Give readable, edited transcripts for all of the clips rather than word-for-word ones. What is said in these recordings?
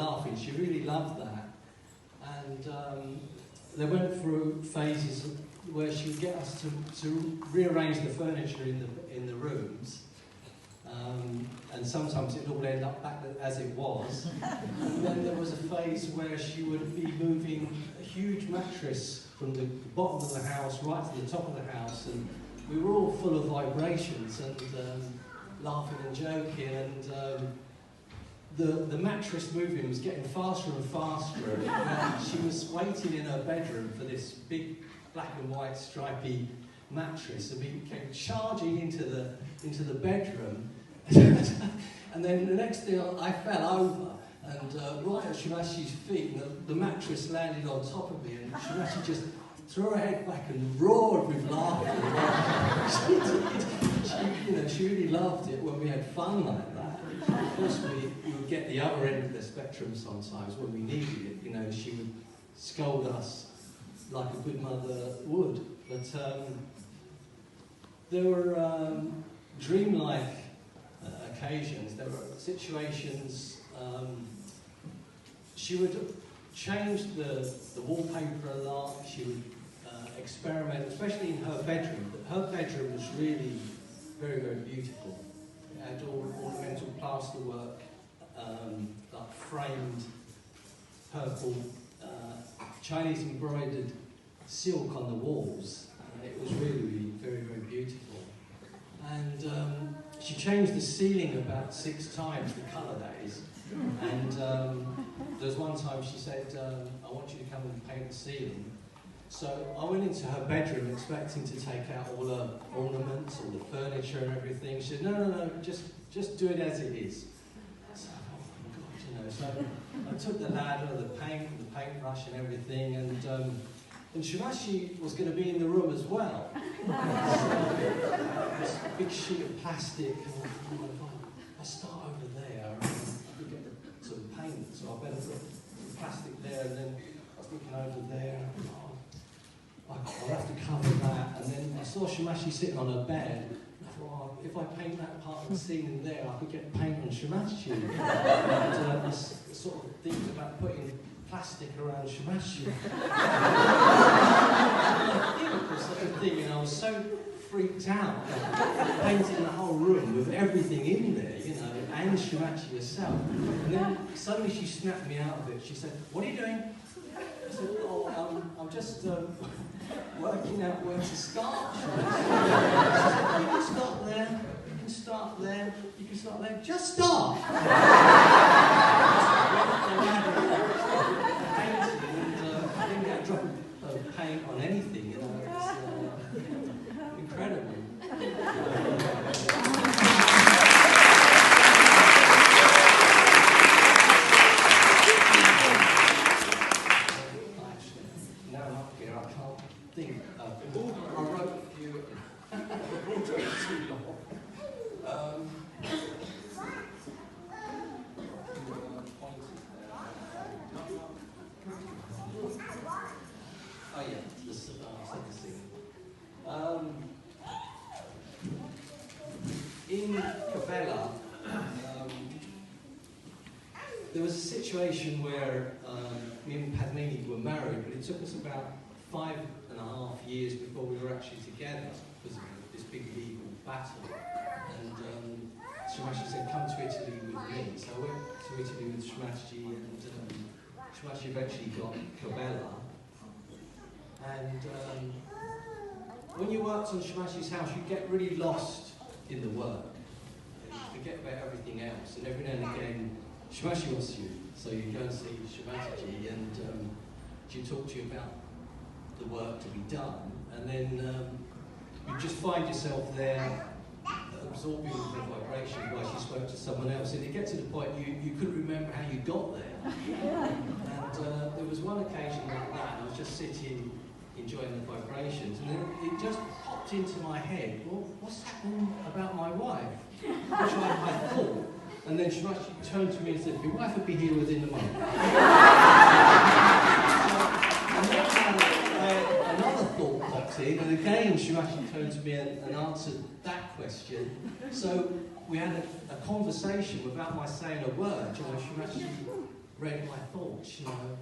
laughing. She really loved that. And they went through phases where she would get us to rearrange the furniture in the rooms. And sometimes it would all end up back as it was. And then there was a phase where she would be moving a huge mattress from the bottom of the house right to the top of the house, and we were all full of vibrations and laughing and joking, and the mattress moving was getting faster and faster. And she was waiting in her bedroom for this big black and white stripy mattress, and we came charging into the bedroom. And then the next thing, I fell over, and right at Shimashi's feet, and the mattress landed on top of me, and Shimashi just threw her head back and roared with laughter. She really loved it when we had fun like that. Of course, we would get the other end of the spectrum sometimes when we needed it. She would scold us like a good mother would. But there were dreamlike occasions. There were situations. She would change the wallpaper a lot. She would experiment, especially in her bedroom. Her bedroom was really very, very beautiful. It had all ornamental plasterwork, like framed purple Chinese embroidered silk on the walls. It was really, really very, very beautiful. And she changed the ceiling about 6 times, the colour that is. And there was one time she said, I want you to come and paint the ceiling. So I went into her bedroom expecting to take out all her ornaments, all the furniture and everything. She said, no, just do it as it is. I said, oh my God, So I took the ladder, the paintbrush and everything, and Shimashi was going to be in the room as well. So this big sheet of plastic, and I start over there, and I could get the sort of paint, so I better put the plastic there, and then I was looking over there, and I'll have to cover that. And then I saw Shimashi sitting on her bed, and I thought, if I paint that part of the ceiling there, I could get paint on Shimashi. And this sort of thinking about putting plastic around Shimashi. And I was so freaked out, painting the whole room with everything in there, and Shimachi herself. And then suddenly she snapped me out of it. She said, "What are you doing?" I said, "Oh, I'm just working out where to start." She said, "You can start there, you can start there, you can start there. Just start." I didn't get a drop of paint on anything, It's incredible. Now I'm up here, I can't think. I wrote a few. I wrote too long. Oh yeah, the scene. In Cabella, there was a situation where me and Padmini were married, but it took us about 5.5 years before we were actually together because of this big legal battle. And Shimashi said, "Come to Italy with me." So I went to Italy with Shimashi, and Shimashi eventually got Cabella. And when you worked on Shimashi's house, you get really lost in the work. You forget about everything else. And every now and again, Shimashi wants you, so you go and see Shri Mataji, and she talk to you about the work to be done. And then you just find yourself there, absorbing the vibration while she spoke to someone else. And it gets to the point you couldn't remember how you got there. And there was one occasion like that, I was just sitting, enjoying the vibrations, and then it just popped into my head, well, what's happening about my wife? Which I thought. And then she turned to me and said, "Your wife will be here within a month." And then another thought popped in, and again she actually turned to me and answered that question. So we had a conversation without my saying a word. She actually read my thoughts, you know.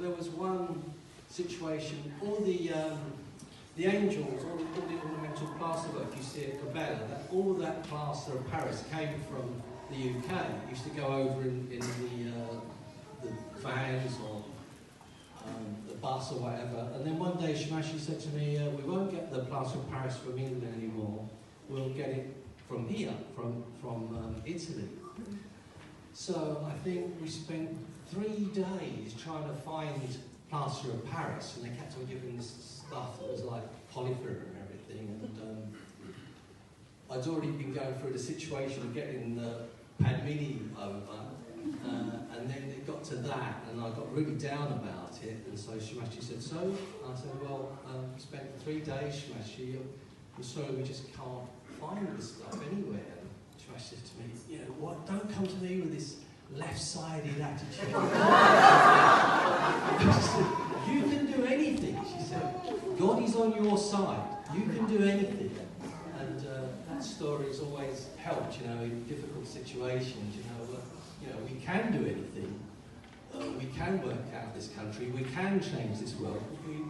There was one situation, all the angels, all the ornamental plasterwork you see at Cabella, all that plaster of Paris came from the UK. It used to go over in the vans or the bus or whatever. And then one day Shri said to me, we won't get the plaster of Paris from England anymore, we'll get it from here, from Italy. So I think we spent 3 days trying to find plaster of Paris, and they kept on giving us stuff that was like polyfiller and everything. And I'd already been going through the situation of getting the Padmini over, and then it got to that, and I got really down about it. And so Shri said, so? I said, well, spent 3 days, Shri, I'm sorry, we just can't find this stuff anywhere. And Shri said to me, you know, what? Don't come to me with this left-sided attitude. You can do anything, she said. God is on your side. You can do anything. And that story has always helped, you know, in difficult situations. You know, we can do anything. We can work out this country. We can change this world. We